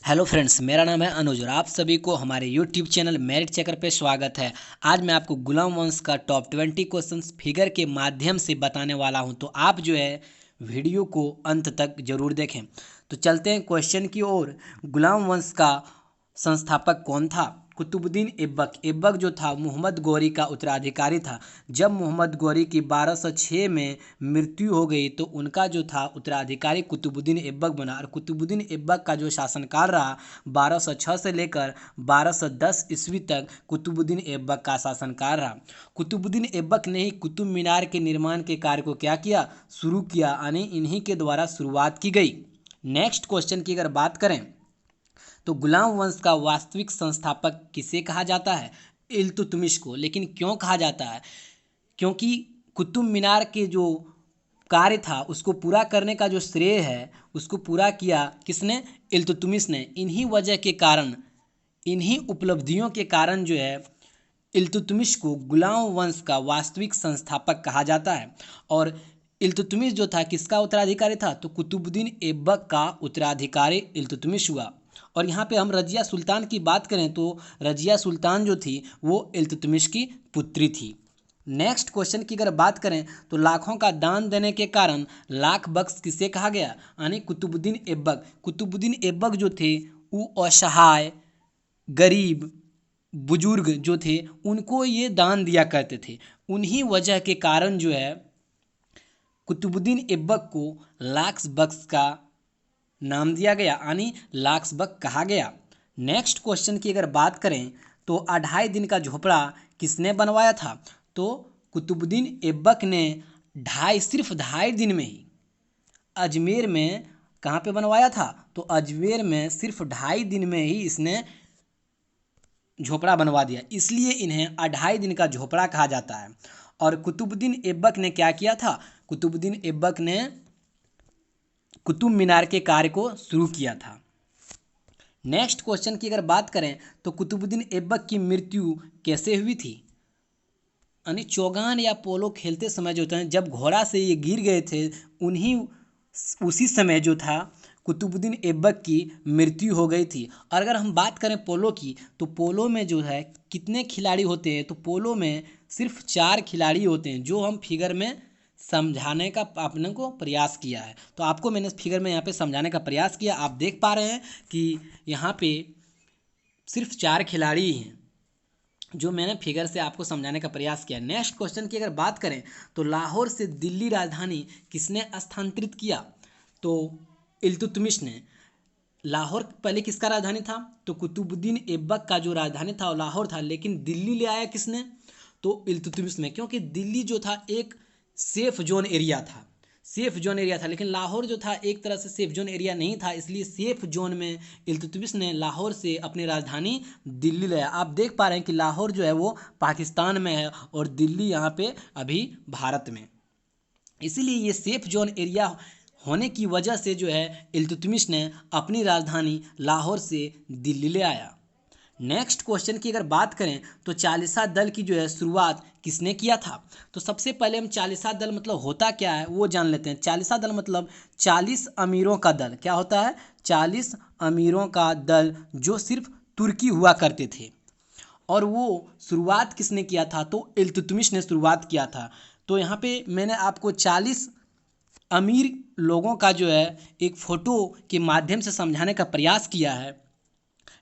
Hello friends, मेरा नाम है अनुज और आप सभी को हमारे यूट्यूब चैनल मेरिट चेकर पे स्वागत है। आज मैं आपको गुलाम वंश का टॉप 20 क्वेश्चंस फिगर के माध्यम से बताने वाला हूं, तो आप जो है वीडियो को अंत तक जरूर देखें। तो चलते हैं क्वेश्चन की ओर। गुलाम वंश का संस्थापक कौन था? कुतुबुद्दीन ऐबक। ऐबक जो था मोहम्मद गौरी का उत्तराधिकारी था। जब मोहम्मद गौरी की 1206 में मृत्यु हो गई तो उनका जो था उत्तराधिकारी कुतुबुद्दीन ऐबक बना, और कुतुबुद्दीन ऐबक का जो शासनकाल रहा 1206 से लेकर 1210 ईस्वी तक कुतुबुद्दीन ऐबक का शासनकाल रहा। कुतुबुद्दीन ऐबक ने ही कुतुब मीनार के निर्माण के कार्य को क्या किया? शुरू किया, यानी इन्हीं के द्वारा शुरुआत की गई। नेक्स्ट क्वेश्चन की अगर बात करें तो गुलाम वंश का वास्तविक संस्थापक किसे कहा जाता है? इल्तुतमिश को। लेकिन क्यों कहा जाता है? क्योंकि कुतुब मीनार के जो कार्य था उसको पूरा करने का जो श्रेय है उसको पूरा किया किसने? इल्तुतमिश ने। इन्हीं वजह के कारण, इन्हीं उपलब्धियों के कारण जो है इल्तुतमिश को गुलाम वंश का वास्तविक संस्थापक कहा जाता है। और इल्तुतमिश जो था किसका उत्तराधिकारी था? तो कुतुबुद्दीन ऐबक का उत्तराधिकारी इल्तुतमिश हुआ। और यहाँ पे हम रजिया सुल्तान की बात करें तो रजिया सुल्तान जो थी वो इल्तुतमिश की पुत्री थी। नेक्स्ट क्वेश्चन की अगर बात करें तो लाखों का दान देने के कारण लाख बख्श किसे कहा गया? यानी कुतुबुद्दीन ऐबक। कुतुबुद्दीन ऐबक जो थे वो असहाय, गरीब, बुजुर्ग जो थे उनको ये दान दिया करते थे। उन्हीं वजह के कारण जो है कुतुबुद्दीन ऐबक को लाख बख्श का नाम दिया गया, यानी लाख बख्श कहा गया। नेक्स्ट क्वेश्चन की अगर बात करें तो 2.5 दिन का झोपड़ा किसने बनवाया था? तो कुतुबुद्दीन ऐबक ने सिर्फ 2.5 दिन में ही अजमेर में, कहाँ पे बनवाया था? तो अजमेर में सिर्फ 2.5 दिन में ही इसने झोपड़ा बनवा दिया, इसलिए इन्हें 2.5 दिन का झोपड़ा कहा जाता है। और कुतुबुद्दीन ऐबक ने क्या किया था? कुतुबुद्दीन ऐबक ने कुतुब मीनार के कार्य को शुरू किया था। नेक्स्ट क्वेश्चन की अगर बात करें तो कुतुबुद्दीन ऐबक की मृत्यु कैसे हुई थी? यानी चौगान या पोलो खेलते समय जो था, जब घोड़ा से ये गिर गए थे उन्हीं उसी समय जो था कुतुबुद्दीन ऐबक की मृत्यु हो गई थी। और अगर हम बात करें पोलो की तो पोलो में जो है कितने खिलाड़ी होते हैं? तो पोलो में सिर्फ 4 खिलाड़ी होते हैं, जो हम फिगर में समझाने का आपने को प्रयास किया है। तो आपको मैंने फिगर में यहाँ पे समझाने का प्रयास किया। आप देख पा रहे हैं कि यहाँ पे सिर्फ 4 खिलाड़ी हैं, जो मैंने फिगर से आपको समझाने का प्रयास किया। नेक्स्ट क्वेश्चन की अगर बात करें तो लाहौर से दिल्ली राजधानी किसने स्थानांतरित किया? तो इल्तुतमिश ने। लाहौर पहले किसका राजधानी था? तो कुतुबुद्दीन ऐबक का जो राजधानी था वो लाहौर था, लेकिन दिल्ली ले आया किसने? तो इल्तुतमिश ने। क्योंकि दिल्ली जो था एक सेफ जोन एरिया था, सेफ जोन एरिया था, लेकिन लाहौर जो था एक तरह से सेफ जोन एरिया नहीं था, इसलिए सेफ जोन में इल्तुतमिश ने लाहौर से अपनी राजधानी दिल्ली लाया। आप देख पा रहे हैं कि लाहौर जो है वो पाकिस्तान में है और दिल्ली यहाँ पे अभी भारत में, इसीलिए ये सेफ जोन एरिया होने की वजह से जो है इल्तुतमिश ने अपनी राजधानी लाहौर से दिल्ली ले आया। नेक्स्ट क्वेश्चन की अगर बात करें तो चालीसा दल की जो है शुरुआत किसने किया था? तो सबसे पहले हम चालीसा दल मतलब होता क्या है वो जान लेते हैं। चालीसा दल मतलब 40 अमीरों का दल। क्या होता है? 40 अमीरों का दल जो सिर्फ तुर्की हुआ करते थे। और वो शुरुआत किसने किया था? तो इल्तुतमिश ने शुरुआत किया था। तो यहाँ पे मैंने आपको 40 अमीर लोगों का जो है एक फ़ोटो के माध्यम से समझाने का प्रयास किया है।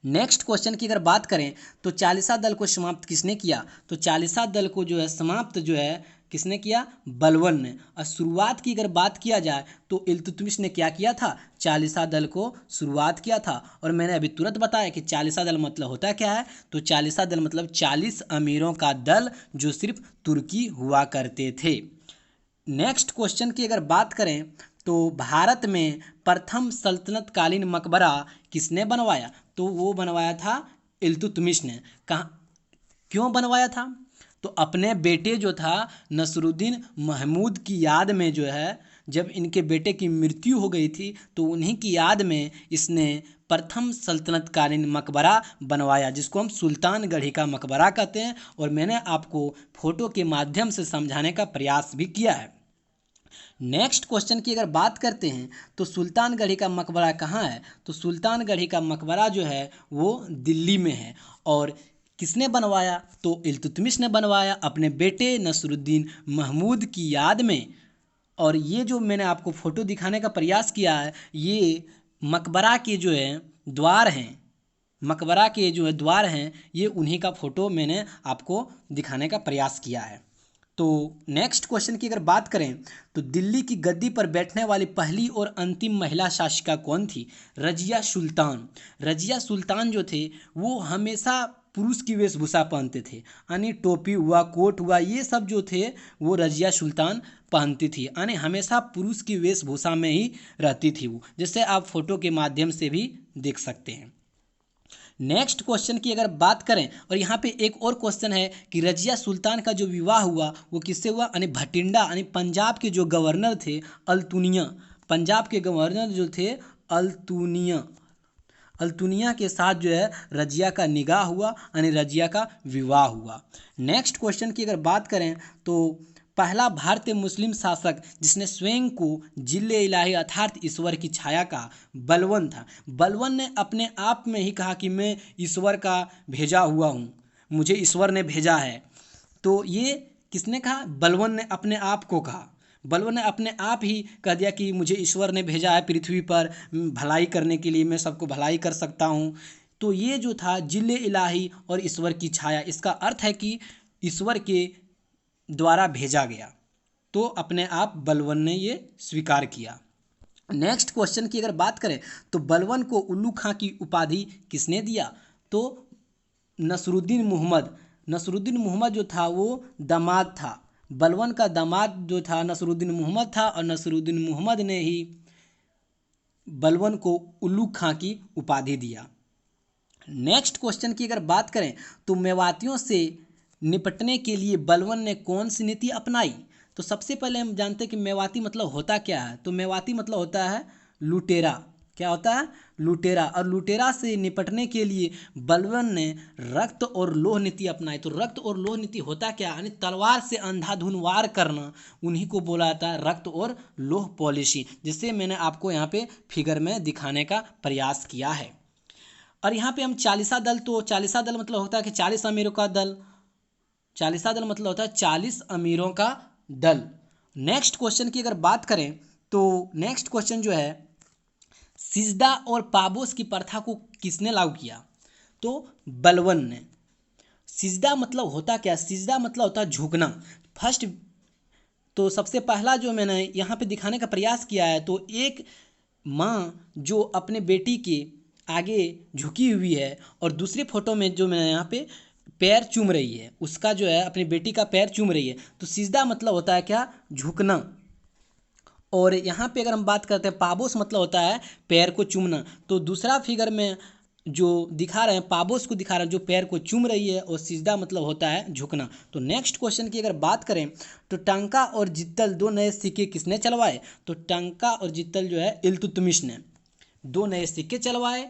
नेक्स्ट क्वेश्चन की अगर बात करें तो चालीसा दल को समाप्त किसने किया? तो चालीसा दल को जो है समाप्त जो है किसने किया? बलबन ने। और शुरुआत की अगर बात किया जाए तो इल्तुतमिश ने क्या किया था? चालीसा दल को शुरुआत किया था। और मैंने अभी तुरंत बताया कि चालीसा दल मतलब होता क्या है? तो चालीसा दल मतलब 40 अमीरों का दल जो सिर्फ तुर्की हुआ करते थे। नेक्स्ट क्वेश्चन की अगर बात करें तो भारत में प्रथम सल्तनत कालीन मकबरा किसने बनवाया? तो वो बनवाया था इल्तुतमिश ने। कहाँ, क्यों बनवाया था? तो अपने बेटे जो था नसरुद्दीन महमूद की याद में जो है, जब इनके बेटे की मृत्यु हो गई थी तो उन्हीं की याद में इसने प्रथम सल्तनत कालीन मकबरा बनवाया, जिसको हम सुल्तानगढ़ी का मकबरा कहते हैं। और मैंने आपको फ़ोटो के माध्यम से समझाने का प्रयास भी किया है। नेक्स्ट क्वेश्चन की अगर बात करते हैं तो सुल्तानगढ़ी का मकबरा कहाँ है? तो सुल्तानगढ़ी का मकबरा जो है वो दिल्ली में है। और किसने बनवाया? तो इल्तुतमिश ने बनवाया अपने बेटे नसरुद्दीन महमूद की याद में। और ये जो मैंने आपको फ़ोटो दिखाने का प्रयास किया है, ये मकबरा के जो है द्वार हैं, मकबरा के जो है द्वार हैं, ये उन्हीं का फ़ोटो मैंने आपको दिखाने का प्रयास किया है। तो नेक्स्ट क्वेश्चन की अगर बात करें तो दिल्ली की गद्दी पर बैठने वाली पहली और अंतिम महिला शासिका कौन थी? रजिया सुल्तान। रजिया सुल्तान जो थे वो हमेशा पुरुष की वेशभूषा पहनते थे, यानी टोपी हुआ, कोट हुआ, ये सब जो थे वो रजिया सुल्तान पहनती थी, यानी हमेशा पुरुष की वेशभूषा में ही रहती थी वो, जैसे आप फोटो के माध्यम से भी देख सकते हैं। नेक्स्ट क्वेश्चन की अगर बात करें, और यहाँ पे एक और क्वेश्चन है कि रजिया सुल्तान का जो विवाह हुआ वो किससे हुआ? यानी भटिंडा, यानी पंजाब के जो गवर्नर थे अल्तुनिया, पंजाब के गवर्नर जो थे अल्तुनिया, अल्तुनिया के साथ जो है रजिया का निकाह हुआ, यानी रजिया का विवाह हुआ। नेक्स्ट क्वेश्चन की अगर बात करें तो पहला भारतीय मुस्लिम शासक जिसने स्वयं को जिले इलाही अर्थात ईश्वर की छाया कहा, बलवन था। बलवन ने अपने आप में ही कहा कि मैं ईश्वर का भेजा हुआ हूँ, मुझे ईश्वर ने भेजा है। तो ये किसने कहा? बलवन ने अपने आप को कहा। बलवन ने अपने आप ही कह दिया कि मुझे ईश्वर ने भेजा है पृथ्वी पर भलाई करने के लिए, मैं सबको भलाई कर सकता हूँ। तो ये जो था जिले इलाही और ईश्वर की छाया, इसका अर्थ है कि ईश्वर के द्वारा भेजा गया। तो अपने आप बलवन ने ये स्वीकार किया। नेक्स्ट क्वेश्चन की अगर बात करें तो बलवन को उल्लू खां की उपाधि किसने दिया? तो नसरुद्दीन मोहम्मद। नसरुद्दीन मोहम्मद जो था वो दामाद था, बलवन का दामाद जो था नसरुद्दीन मोहम्मद था, और नसरुद्दीन मोहम्मद ने ही बलवन को उल्लू खां की उपाधि दिया। नेक्स्ट क्वेश्चन की अगर बात करें तो मेवातियों से निपटने के लिए बलवन ने कौन सी नीति अपनाई? तो सबसे पहले हम जानते हैं कि मेवाती मतलब होता क्या है। तो मेवाती मतलब होता है लुटेरा। क्या होता है? लुटेरा। और लुटेरा से निपटने के लिए बलवन ने रक्त और लोह नीति अपनाई। तो रक्त और लोह नीति होता क्या? यानी तलवार से अंधाधुन वार करना, उन्हीं को बोला जाता है रक्त और लोह पॉलिसी, जिससे मैंने आपको यहाँ पे फिगर में दिखाने का प्रयास किया है। और यहाँ पे हम चालीसा दल, तो चालीसा दल मतलब होता है कि 40 अमीरों का दल। चालीसा दल मतलब होता है 40 अमीरों का दल। नेक्स्ट क्वेश्चन की अगर बात करें तो नेक्स्ट क्वेश्चन जो है, सिजदा और पाबोस की प्रथा को किसने लागू किया? तो बलवन ने। सिजदा मतलब होता क्या? सिजदा मतलब होता है झुकना। फर्स्ट तो सबसे पहला जो मैंने यहाँ पे दिखाने का प्रयास किया है, तो एक माँ जो अपने बेटी के आगे झुकी हुई है, और दूसरी फोटो में जो मैं यहाँ पे पैर चूम रही है, उसका जो है अपनी बेटी का पैर चूम रही है। तो सिजदा मतलब होता है क्या? झुकना। और यहाँ पे अगर हम बात करते हैं पाबोस मतलब होता है पैर को चूमना। तो दूसरा फिगर में जो दिखा रहे हैं पाबोस को दिखा रहे हैं जो पैर को चूम रही है, और सिजदा मतलब होता है झुकना। तो नेक्स्ट क्वेश्चन की अगर बात करें तो टंका और जित्तल दो नए सिक्के किसने चलवाए? तो टंका और जित्तल जो है इल्तुतमिश ने दो नए सिक्के चलवाए।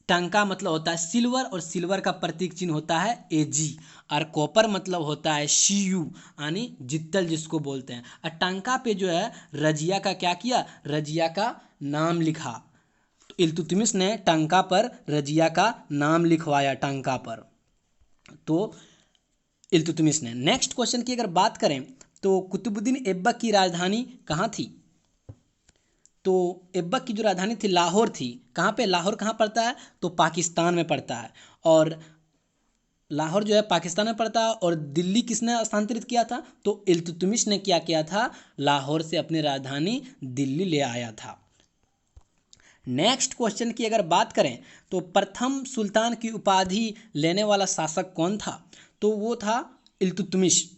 टंका मतलब होता है सिल्वर, और सिल्वर का प्रतीक चिन्ह होता है AG, और कॉपर मतलब होता है CU, यानी जित्तल जिसको बोलते हैं। और टंका पे जो है रजिया का क्या किया? रजिया का नाम लिखा। तो इल्तुतमिश ने टंका पर रजिया का नाम लिखवाया, टंका पर, तो इल्तुतमिश ने। नेक्स्ट क्वेश्चन की अगर बात करें तो कुतुबुद्दीन ऐबक की राजधानी कहाँ थी? तो ऐबक की जो राजधानी थी लाहौर थी। कहाँ पे? लाहौर कहाँ पड़ता है? तो पाकिस्तान में पड़ता है। और लाहौर जो है पाकिस्तान में पड़ता है। और दिल्ली किसने स्थानांतरित किया था? तो इल्तुतमिश ने क्या किया था? लाहौर से अपनी राजधानी दिल्ली ले आया था। नेक्स्ट क्वेश्चन की अगर बात करें तो प्रथम सुल्तान की उपाधि लेने वाला शासक कौन था? तो वो था इल्तुतमिश।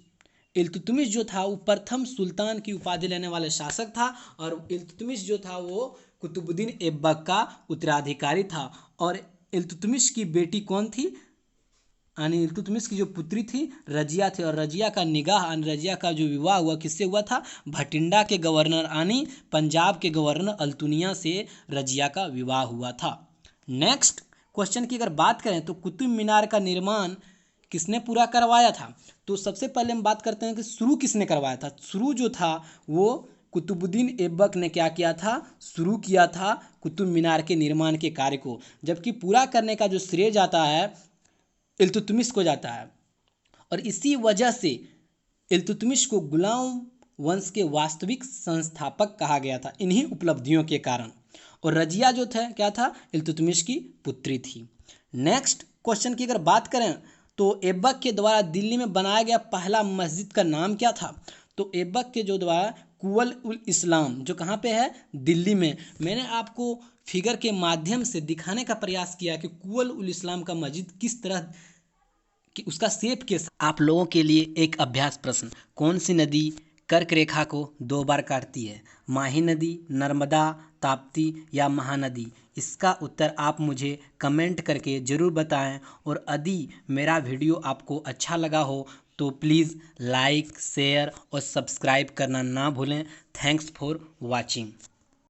इल्तुतमिश जो था वो प्रथम सुल्तान की उपाधि लेने वाले शासक था, और इल्तुतमिश जो था वो कुतुबुद्दीन ऐबक का उत्तराधिकारी था। और इल्तुतमिश की बेटी कौन थी? यानी इल्तुतमिश की जो पुत्री थी रजिया थी, और रजिया का निगाह यानी रजिया का जो विवाह हुआ किससे हुआ था? भटिंडा के गवर्नर यानी पंजाब के गवर्नर अल्तुनिया से रजिया का विवाह हुआ था। नेक्स्ट क्वेश्चन की अगर बात करें तो कुतुब मीनार का निर्माण किसने पूरा करवाया था? तो सबसे पहले हम बात करते हैं कि शुरू किसने करवाया था। शुरू जो था वो कुतुबुद्दीन ऐबक ने क्या किया था, शुरू किया था कुतुब मीनार के निर्माण के कार्य को, जबकि पूरा करने का जो श्रेय जाता है इल्तुतमिश को जाता है। और इसी वजह से इल्तुतमिश को गुलाम वंश के वास्तविक संस्थापक कहा गया था, इन्हीं उपलब्धियों के कारण। और रजिया जो था क्या था, इल्तुतमिश की पुत्री थी। नेक्स्ट क्वेश्चन की अगर बात करें तो ऐबक के द्वारा दिल्ली में बनाया गया पहला मस्जिद का नाम क्या था? तो ऐबक के जो द्वारा कुवल उल इस्लाम, जो कहाँ पे है, दिल्ली में। मैंने आपको फिगर के माध्यम से दिखाने का प्रयास किया कि कुवल उल इस्लाम का मस्जिद किस तरह कि उसका शेप के साथ। आप लोगों के लिए एक अभ्यास प्रश्न, कौन सी नदी कर्क रेखा को 2 बार काटती है? माही नदी, नर्मदा, ताप्ती या महानदी? इसका उत्तर आप मुझे कमेंट करके ज़रूर बताएं। और यदि मेरा वीडियो आपको अच्छा लगा हो तो प्लीज़ लाइक, शेयर और सब्सक्राइब करना ना भूलें। Thanks for watching.